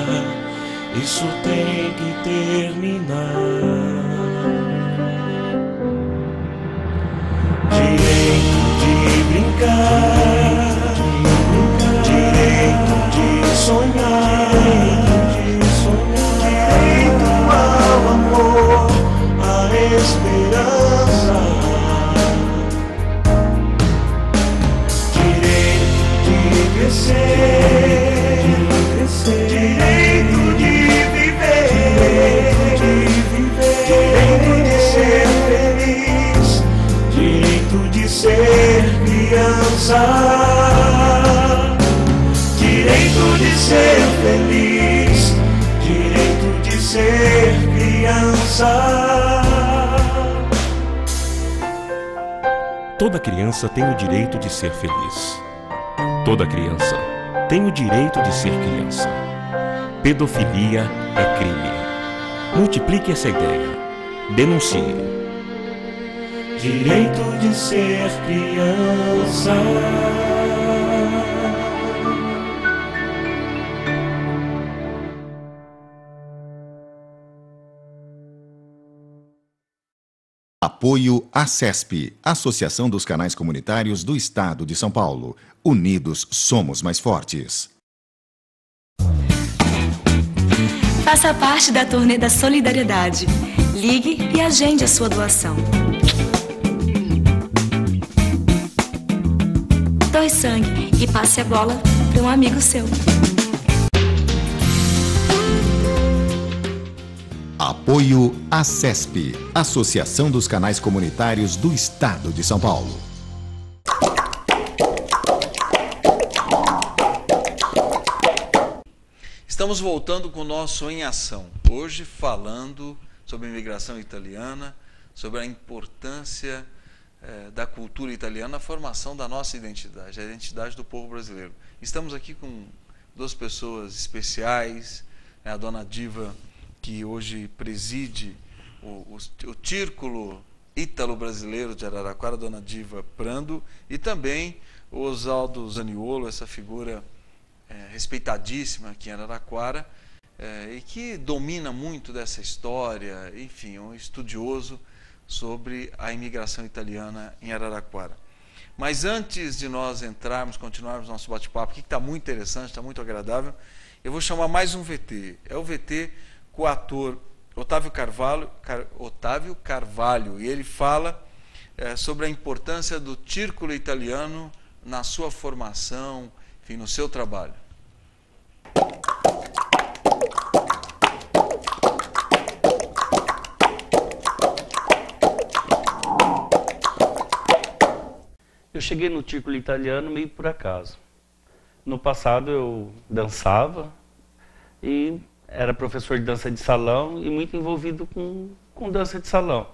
isso tem que terminar. Direito de brincar, direito de sonhar, direito ao amor, à esperança, direito de crescer, direito de viver, direito de ser feliz, direito de ser criança, direito de ser feliz, direito de ser criança. Toda criança tem o direito de ser feliz. Toda criança tem o direito de ser criança. Pedofilia é crime. Multiplique essa ideia. Denuncie. Direito de ser criança. Apoio ACESP, Associação dos Canais Comunitários do Estado de São Paulo. Unidos somos mais fortes. Faça parte da turnê da solidariedade. Ligue e agende a sua doação. Doe sangue e passe a bola para um amigo seu. Apoio ACESP, Associação dos Canais Comunitários do Estado de São Paulo. Estamos voltando com o nosso Em Ação. Hoje falando sobre a imigração italiana, sobre a importância da cultura italiana na formação da nossa identidade, a identidade do povo brasileiro. Estamos aqui com 2 pessoas especiais, né, a dona Diva, que hoje preside o Círculo Ítalo-Brasileiro de Araraquara, a dona Diva Prando, e também o Oswaldo Zaniolo, essa figura respeitadíssima aqui em Araraquara, e que domina muito dessa história, enfim, um estudioso sobre a imigração italiana em Araraquara. Mas antes de nós continuarmos nosso bate-papo, que está muito interessante, está muito agradável, eu vou chamar mais um VT. É o VT com o ator Otávio Carvalho, e ele fala sobre a importância do círculo italiano na sua formação, enfim, no seu trabalho. Eu cheguei no círculo italiano meio por acaso. No passado eu dançava e era professor de dança de salão e muito envolvido com dança de salão.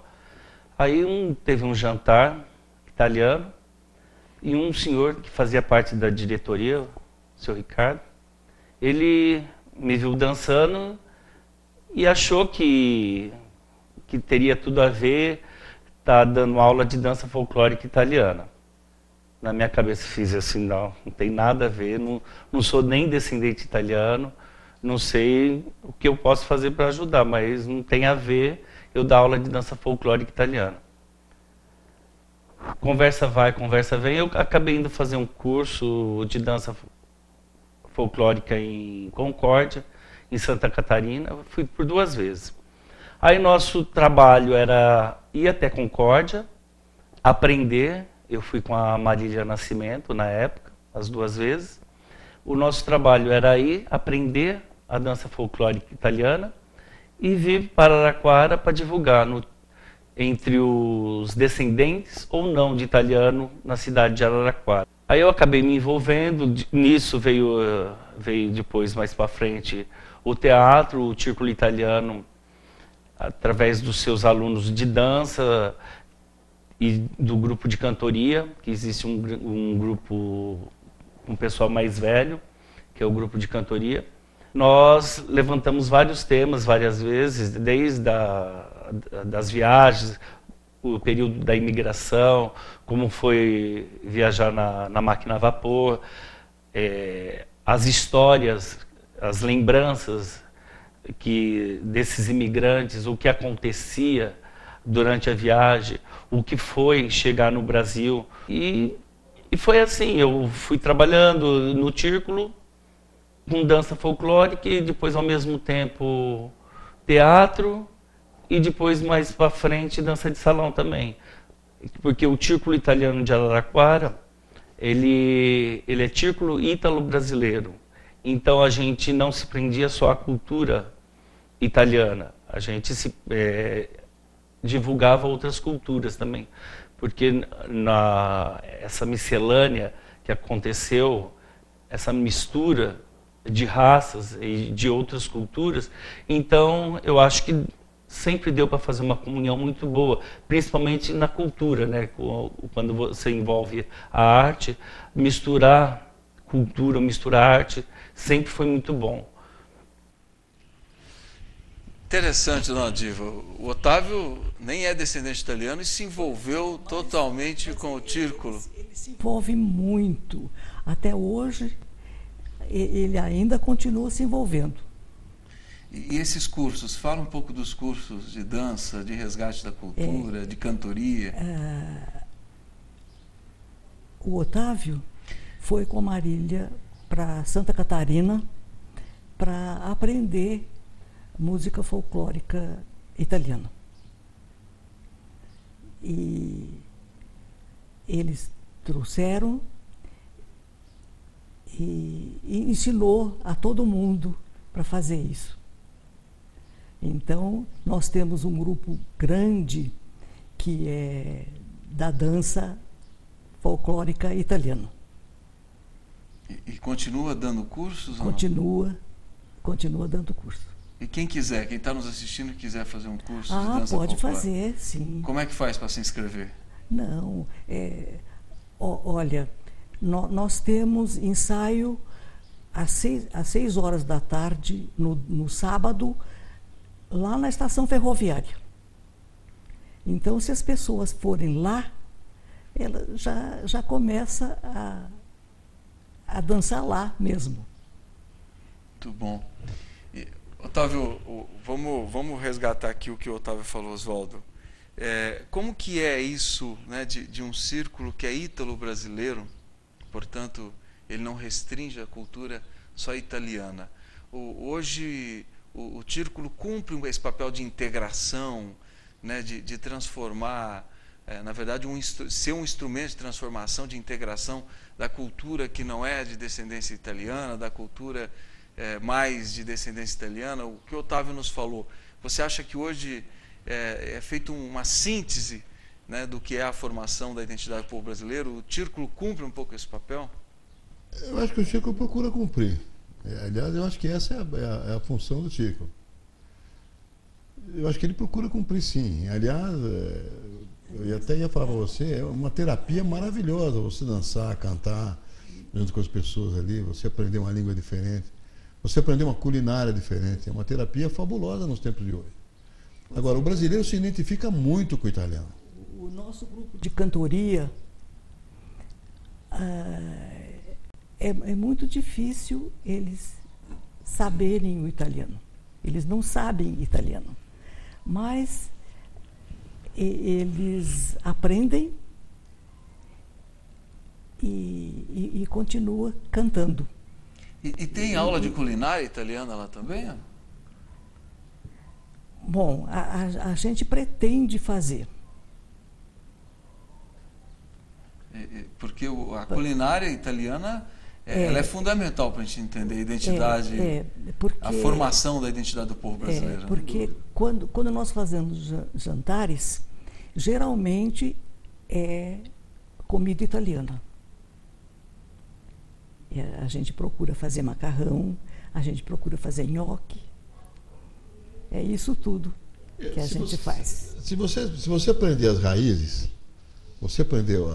Aí teve um jantar italiano e um senhor que fazia parte da diretoria, o seu Ricardo, ele me viu dançando e achou que teria tudo a ver estar dando aula de dança folclórica italiana. Na minha cabeça fiz assim, não tem nada a ver, não sou nem descendente italiano, não sei o que eu posso fazer para ajudar, mas não tem a ver eu dar aula de dança folclórica italiana. Conversa vai, conversa vem, eu acabei indo fazer um curso de dança folclórica em Concórdia, em Santa Catarina, fui por 2 vezes. Aí nosso trabalho era ir até Concórdia, aprender. Eu fui com a Marília Nascimento na época, as 2 vezes. O nosso trabalho era ir aprender a dança folclórica italiana e vir para Araraquara para divulgar entre os descendentes ou não de italiano na cidade de Araraquara. Aí eu acabei me envolvendo, nisso veio depois, mais para frente, o teatro, o círculo italiano, através dos seus alunos de dança e do grupo de cantoria, que existe um grupo, um pessoal mais velho, que é o grupo de cantoria. Nós levantamos vários temas várias vezes, desde das viagens, o período da imigração, como foi viajar na máquina a vapor, as histórias, as lembranças desses imigrantes, o que acontecia durante a viagem, o que foi chegar no Brasil. E foi assim, eu fui trabalhando no círculo com dança folclórica e depois ao mesmo tempo teatro e depois mais para frente dança de salão também. Porque o círculo italiano de Araraquara, ele é círculo ítalo-brasileiro. Então a gente não se prendia só à cultura italiana, a gente divulgava outras culturas também, porque essa miscelânea que aconteceu, essa mistura de raças e de outras culturas, então eu acho que sempre deu para fazer uma comunhão muito boa, principalmente na cultura, né? Quando você envolve a arte, misturar cultura, misturar arte, sempre foi muito bom. Interessante, dona Diva. O Otávio nem é descendente italiano e se envolveu totalmente com o círculo. Ele se envolve muito. Até hoje, ele ainda continua se envolvendo. E esses cursos? Fala um pouco dos cursos de dança, de resgate da cultura, de cantoria. O Otávio foi com a Marília para Santa Catarina para aprender música folclórica italiana. E eles trouxeram e ensinou a todo mundo para fazer isso. Então, nós temos um grupo grande que é da dança folclórica italiana. E continua dando cursos? Continua dando curso. E quem quiser, quem está nos assistindo e quiser fazer um curso de dança pode folclórica, fazer, sim. Como é que faz para se inscrever? Não, olha, nós temos ensaio às 6 horas da tarde, no sábado, lá na estação ferroviária. Então, se as pessoas forem lá, ela já começa a dançar lá mesmo. Muito bom. E, Otávio, vamos resgatar aqui o que o Otávio falou, Oswaldo. Como que é isso, né, de um círculo que é ítalo-brasileiro, portanto, ele não restringe a cultura só italiana. Hoje, o círculo cumpre esse papel de integração, né, de transformar, na verdade, ser um instrumento de transformação, de integração da cultura que não é de descendência italiana, da cultura mais de descendência italiana. O que o Otávio nos falou, você acha que hoje é feita uma síntese, né, do que é a formação da identidade do povo brasileiro? O círculo cumpre um pouco esse papel? Eu acho que o círculo procura cumprir. Aliás, eu acho que essa é a função do círculo. Eu acho que ele procura cumprir, sim. Aliás, eu até ia falar para você, é uma terapia maravilhosa você dançar, cantar junto com as pessoas ali, você aprender uma língua diferente, você aprender uma culinária diferente. É uma terapia fabulosa nos tempos de hoje. Agora, o brasileiro se identifica muito com o italiano. O nosso grupo de cantoria é muito difícil eles saberem o italiano. Eles não sabem italiano, mas eles aprendem e continuam cantando. E tem aula de culinária italiana lá também? Bom, a gente pretende fazer. Porque a culinária italiana ela é fundamental para a gente entender a identidade, a formação da identidade do povo brasileiro. Porque quando nós fazemos jantares, geralmente é comida italiana. A gente procura fazer macarrão, a gente procura fazer nhoque. É isso tudo que a gente faz. Se você aprender as raízes, você aprendeu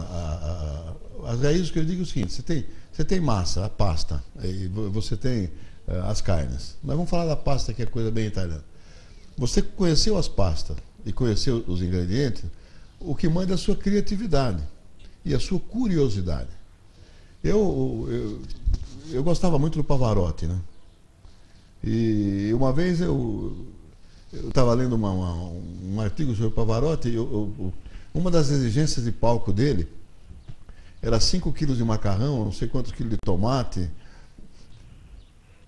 as raízes, que eu digo é o seguinte: você tem massa, a pasta, e você tem as carnes. Mas vamos falar da pasta, que é coisa bem italiana. Você conheceu as pastas e conheceu os ingredientes, o que manda é a sua criatividade e a sua curiosidade. Eu gostava muito do Pavarotti, né? E uma vez eu estava lendo um artigo sobre o Pavarotti. Uma das exigências de palco dele era 5 quilos de macarrão, não sei quantos quilos de tomate.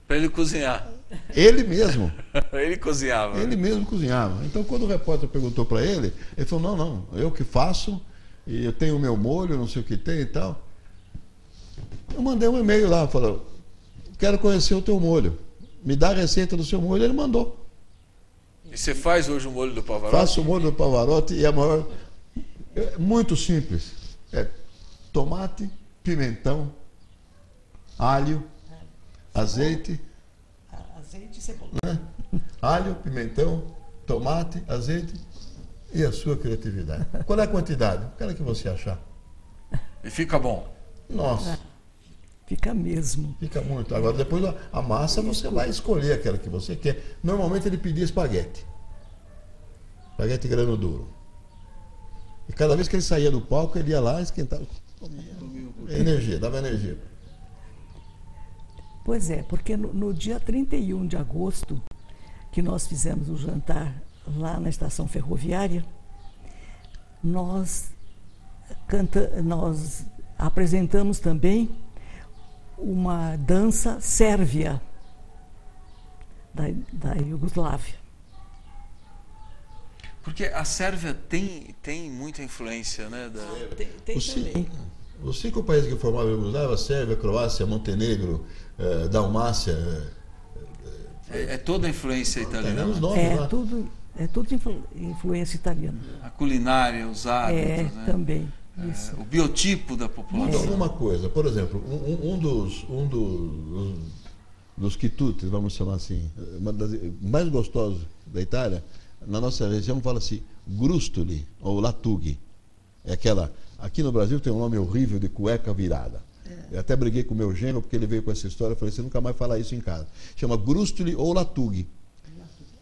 Para ele cozinhar. Ele mesmo. Ele cozinhava. Ele mesmo cozinhava. Então, quando o repórter perguntou para ele, ele falou: não, eu que faço, e eu tenho o meu molho, não sei o que tem e tal. Eu mandei um e-mail lá, falou: quero conhecer o teu molho, me dá a receita do seu molho. Ele mandou. E você faz hoje o molho do Pavarotti? Faço o molho do Pavarotti e é muito simples. É tomate, pimentão, alho, azeite. Azeite e cebola. Né? Alho, pimentão, tomate, azeite e a sua criatividade. Qual é a quantidade? Aquela que você achar. E fica bom. Nossa. Fica mesmo. Fica muito. Agora, depois a massa, você vai escolher aquela que você quer. Normalmente ele pedia espaguete. Espaguete grano duro. E cada vez que ele saía do palco, ele ia lá e esquentava. Energia, dava energia. Pois é, porque no dia 31 de agosto, que nós fizemos o jantar lá na estação ferroviária, nós apresentamos também uma dança sérvia da Iugoslávia. Porque a Sérvia tem muita influência, né? Tem também. Os 5 países que formavam a Iugoslávia: Sérvia, Croácia, Montenegro, Dalmácia. É toda a influência italiana. É tudo influência italiana. A culinária, os hábitos, né? Também. Isso. O biotipo da população. Uma coisa, por exemplo, um dos quitutes, vamos chamar assim, uma das mais gostosos da Itália, na nossa região fala-se grustoli ou latughi. É aquela. Aqui no Brasil tem um nome horrível de cueca virada. Eu até briguei com o meu genro porque ele veio com essa história. Eu falei: você nunca mais fala isso em casa. Chama grustoli ou latughi.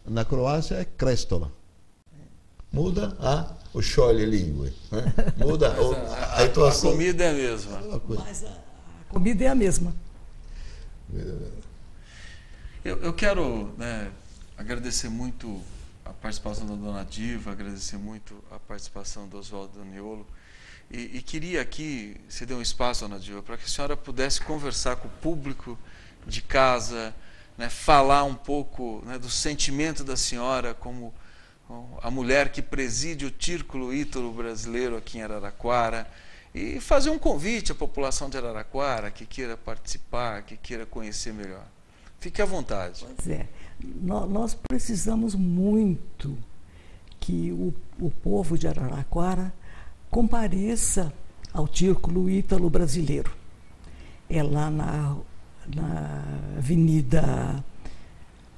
Na Croácia é krestola. Muda o scioglie lingue, né? Muda a atuação. A comida é a mesma. Mas a comida é a mesma. Eu quero, né, agradecer muito a participação da dona Diva, agradecer muito a participação do Oswaldo Zaniolo. E queria aqui, se deu um espaço, dona Diva, para que a senhora pudesse conversar com o público de casa, né, falar um pouco, né, do sentimento da senhora como a mulher que preside o Círculo Ítalo-Brasileiro aqui em Araraquara, e fazer um convite à população de Araraquara que queira participar, que queira conhecer melhor. Fique à vontade. Pois é, nós precisamos muito que o povo de Araraquara compareça ao Círculo Ítalo-Brasileiro. É lá na Avenida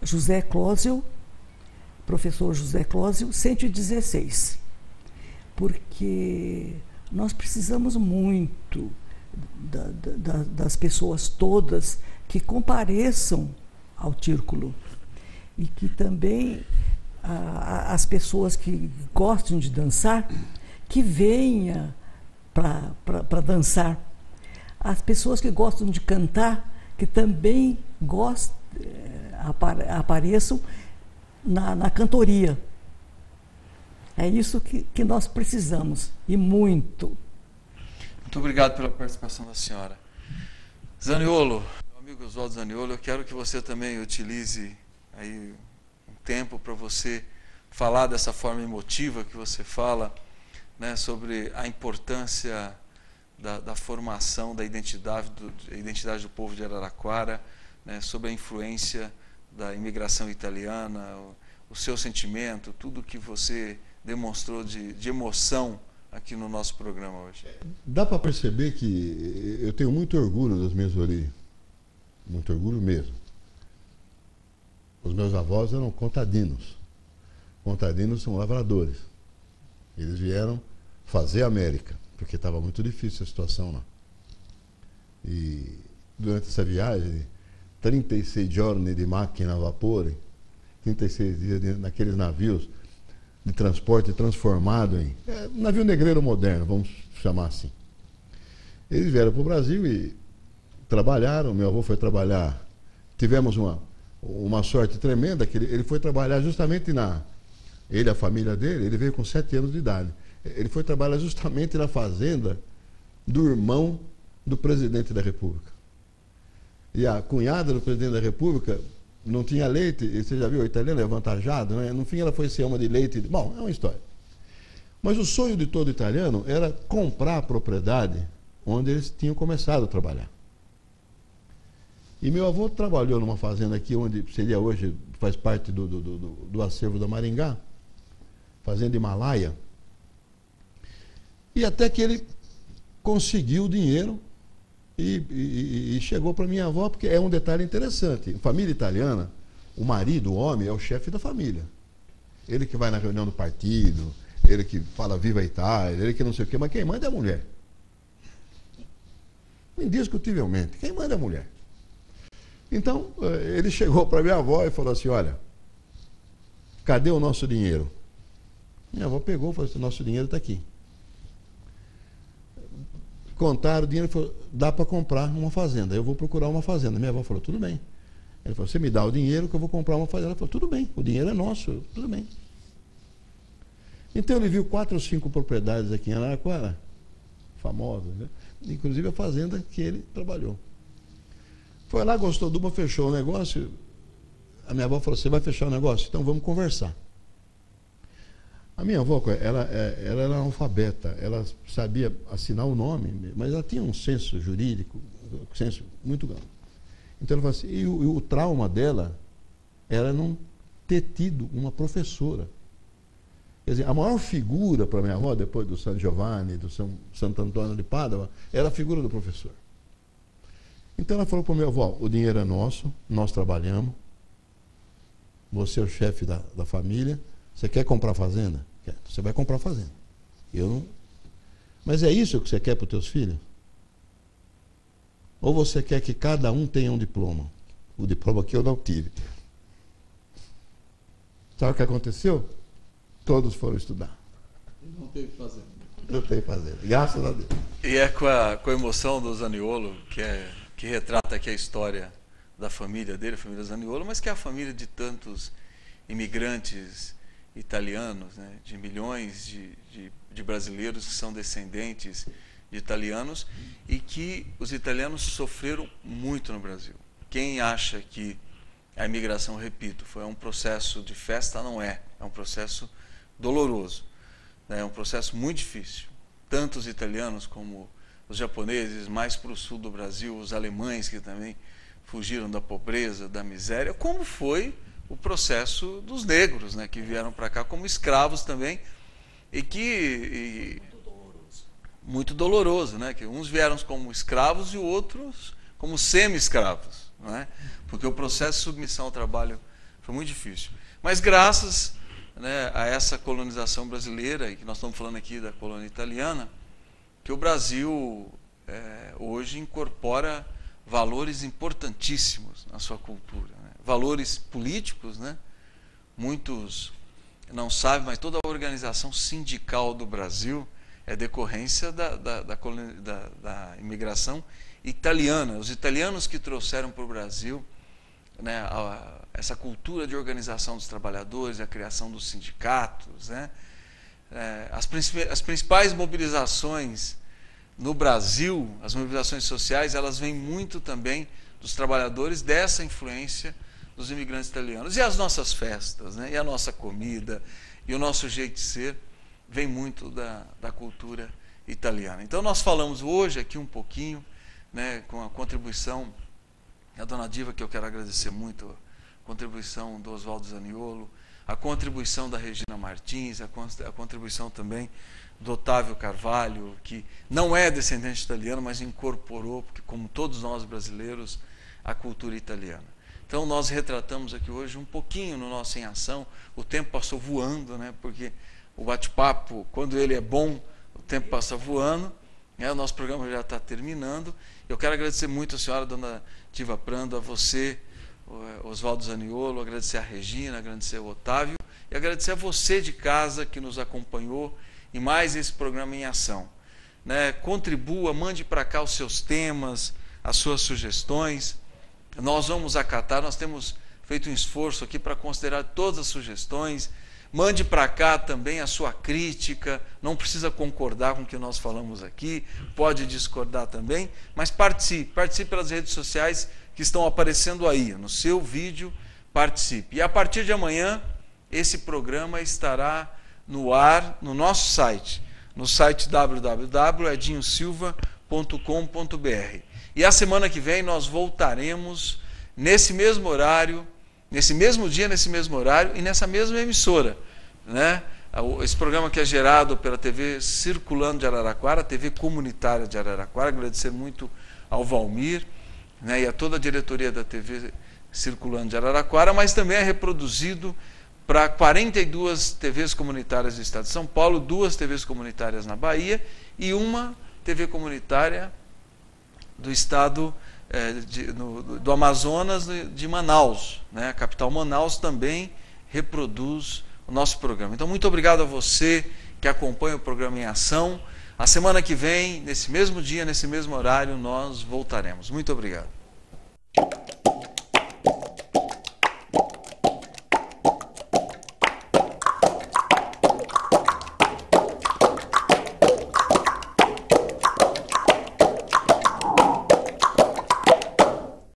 José Clósio, professor José Clósio, 116. Porque nós precisamos muito das pessoas todas que compareçam ao Círculo. E que também as pessoas que gostam de dançar, que venham para dançar. As pessoas que gostam de cantar, que também apareçam na cantoria. É isso que nós precisamos, e muito. Muito obrigado pela participação da senhora. Zaniolo, meu amigo Oswaldo Zaniolo, eu quero que você também utilize aí um tempo para você falar dessa forma emotiva que você fala, né, sobre a importância da formação da identidade do povo de Araraquara, né, sobre a influência da imigração italiana, o seu sentimento, tudo que você demonstrou de emoção aqui no nosso programa hoje. Dá para perceber que eu tenho muito orgulho das minhas origens, muito orgulho mesmo. Os meus avós eram contadinos. Contadinos são lavradores. Eles vieram fazer América, porque estava muito difícil a situação lá. E durante essa viagem, 36 giorni de máquina a vapor, 36 dias naqueles navios de transporte transformado em navio negreiro moderno, vamos chamar assim. Eles vieram para o Brasil e trabalharam. Meu avô foi trabalhar. Tivemos uma sorte tremenda, que ele foi trabalhar justamente ele, a família dele, ele veio com 7 anos de idade. Ele foi trabalhar justamente na fazenda do irmão do presidente da República. E a cunhada do presidente da República não tinha leite, e você já viu, o italiano é avantajado, né? No fim ela foi ser uma de leite. Bom, é uma história. Mas o sonho de todo italiano era comprar a propriedade onde eles tinham começado a trabalhar. E meu avô trabalhou numa fazenda aqui, onde seria hoje, faz parte do acervo da Maringá, fazenda Himalaia. E até que ele conseguiu o dinheiro e chegou para minha avó, porque é um detalhe interessante. Família italiana, o marido, o homem, é o chefe da família. Ele que vai na reunião do partido, ele que fala viva a Itália, ele que não sei o quê, mas quem manda é a mulher. Indiscutivelmente, quem manda é a mulher. Então, ele chegou para minha avó e falou assim: olha, cadê o nosso dinheiro? Minha avó pegou e falou assim: nosso dinheiro está aqui. Contaram o dinheiro e falou: dá para comprar uma fazenda, eu vou procurar uma fazenda. Minha avó falou: tudo bem. Ele falou: você me dá o dinheiro que eu vou comprar uma fazenda. Ela falou: tudo bem, o dinheiro é nosso, tudo bem. Então ele viu 4 ou 5 propriedades aqui em Araraquara, famosas, né? Inclusive a fazenda que ele trabalhou. Foi lá, gostou de uma, fechou o negócio. A minha avó falou: você vai fechar o negócio? Então vamos conversar. A minha avó, ela era analfabeta, ela sabia assinar o nome, mas ela tinha um senso jurídico, um senso muito grande. Então ela falou assim, e o trauma dela era não ter tido uma professora. Quer dizer, a maior figura para minha avó, depois do San Giovanni, do Santo Antônio de Pádua, era a figura do professor. Então ela falou para minha avó: o dinheiro é nosso, nós trabalhamos, você é o chefe da família, você quer comprar fazenda? Quer. Você vai comprar fazenda. Eu não. Mas é isso que você quer para os teus filhos? Ou você quer que cada um tenha um diploma? O diploma que eu não tive. Sabe o que aconteceu? Todos foram estudar. Não teve fazenda. Não teve fazenda, graças a Deus. E é com a emoção do Zaniolo que retrata aqui a história da família dele, a família Zaniolo, mas que é a família de tantos imigrantes italianos, né, de milhões de brasileiros que são descendentes de italianos, e que os italianos sofreram muito no Brasil. Quem acha que a imigração, repito, foi um processo de festa, não é. É um processo doloroso, né, é um processo muito difícil. Tanto os italianos como os japoneses, mais para o sul do Brasil, os alemães que também fugiram da pobreza, da miséria, como foi o processo dos negros, né, que vieram para cá como escravos também, muito doloroso, né, que uns vieram como escravos e outros como semi-escravos, né, porque o processo de submissão ao trabalho foi muito difícil. Mas graças, né, a essa colonização brasileira, e que nós estamos falando aqui da colônia italiana, que o Brasil hoje incorpora valores importantíssimos na sua cultura, né? Valores políticos, né? Muitos não sabem, mas toda a organização sindical do Brasil é decorrência da imigração italiana. Os italianos que trouxeram para o Brasil, né, essa cultura de organização dos trabalhadores, a criação dos sindicatos, né? As principais mobilizações no Brasil, as mobilizações sociais, elas vêm muito também dos trabalhadores, dessa influência dos imigrantes italianos. E as nossas festas, né? E a nossa comida, e o nosso jeito de ser, vem muito da cultura italiana. Então nós falamos hoje aqui um pouquinho, né, com a contribuição da dona Diva, que eu quero agradecer muito, a contribuição do Oswaldo Zaniolo, a contribuição da Regina Martins, a contribuição também do Otávio Carvalho, que não é descendente italiano, mas incorporou, porque como todos nós brasileiros, a cultura italiana. Então nós retratamos aqui hoje um pouquinho no nosso Em Ação. O tempo passou voando, né, porque o bate-papo, quando ele é bom, o tempo passa voando, né, o nosso programa já está terminando. Eu quero agradecer muito a senhora, dona Diva Prando, a você, Oswaldo Zaniolo, agradecer a Regina, agradecer ao Otávio e agradecer a você de casa que nos acompanhou em mais esse programa Em Ação, né? Contribua, mande para cá os seus temas, as suas sugestões. Nós vamos acatar, nós temos feito um esforço aqui para considerar todas as sugestões. Mande para cá também a sua crítica, não precisa concordar com o que nós falamos aqui, pode discordar também, mas participe pelas redes sociais que estão aparecendo aí, no seu vídeo, participe. E a partir de amanhã, esse programa estará no ar no nosso site, no site www.edinhosilva.com.br. E a semana que vem nós voltaremos nesse mesmo horário, nesse mesmo dia, nesse mesmo horário e nessa mesma emissora, né? Esse programa que é gerado pela TV Circulando de Araraquara, TV comunitária de Araraquara. Agradecer muito ao Valmir, né, e a toda a diretoria da TV Circulando de Araraquara, mas também é reproduzido para 42 TVs comunitárias do estado de São Paulo, 2 TVs comunitárias na Bahia e uma TV comunitária do estado do Amazonas, de Manaus, né? A capital Manaus também reproduz o nosso programa. Então, muito obrigado a você que acompanha o programa Em Ação. A semana que vem, nesse mesmo dia, nesse mesmo horário, nós voltaremos. Muito obrigado.